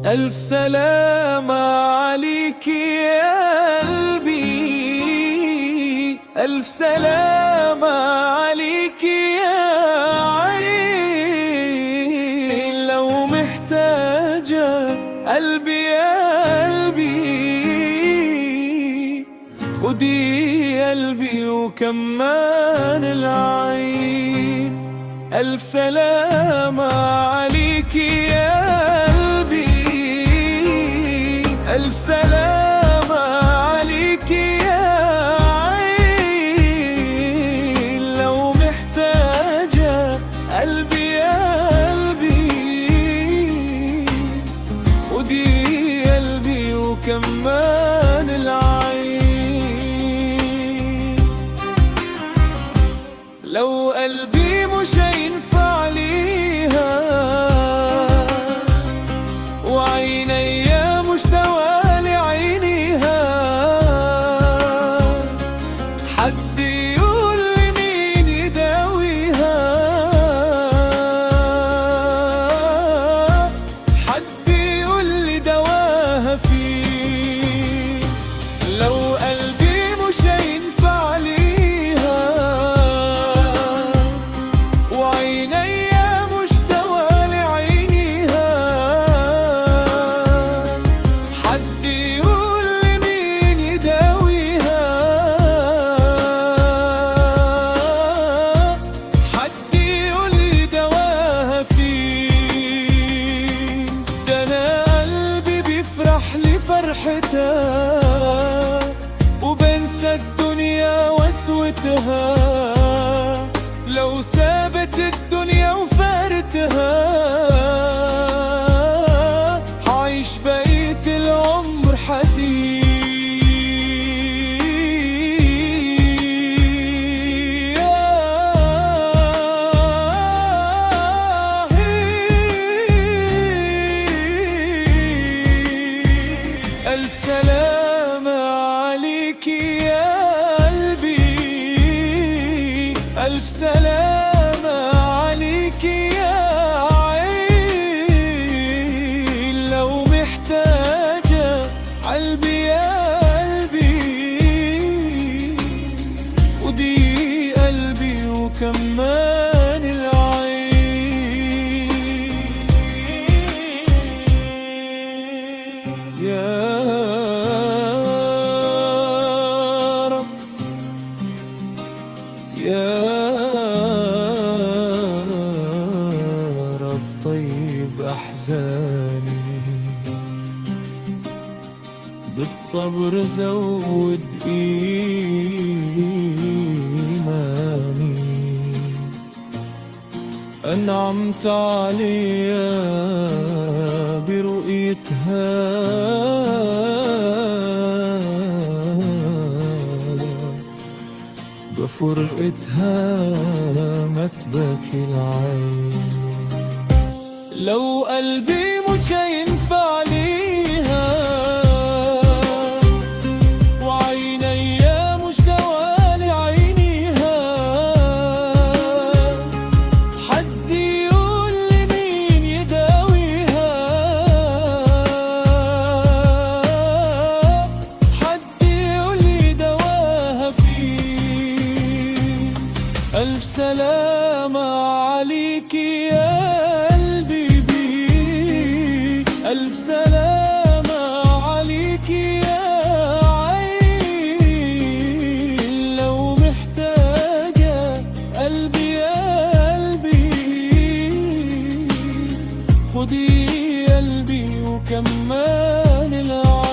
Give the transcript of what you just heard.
ألف سلامة عليك يا قلبي، ألف سلامة عليك يا عين. لو محتاجة قلبي يا قلبي، خدي قلبي وكمان العين. ألف سلامة عليك يا ألف سلامة عليك يا عين. لو محتاجة قلبي يا قلبي، خدي قلبي وكمان العين. لو قلبي مش هينفع ليها وعيني مش دوالي عينيها، حد يقول لي مين يداويها، حد يقول لي دواها فين. لو قلبي مش هينفع ليها وعيني مش دوالي عينيها، حد يقول لي مين يداويها، حد يقول لي دواها فين. ده انا قلبي بيفرح لي فرحتها وبنسى الدنيا وسوتها. لو سابت الدنيا وفارتها، هعيش بقية العمر حزين. ألف سلامة عليك يا قلبي، ألف سلامة عليك يا عين. لو محتاجة قلبي يا قلبي، خدي قلبي وكمان العين. يا رب يا رب طيب أحزاني، بالصبر زود إيماني. أنعمت عليا برؤيتها، بفرقتها ما تبكي العين. لو قلبي مش هينفع ليها وعيني مش دوالي عينيها، حد يقول لي مين يداويها، حد يقول لي دواها فين. ألف سلامة عليك يا ألف سلامة عليك يا عين. لو محتاجة قلبي يا قلبي، خدي قلبي وكمان العين.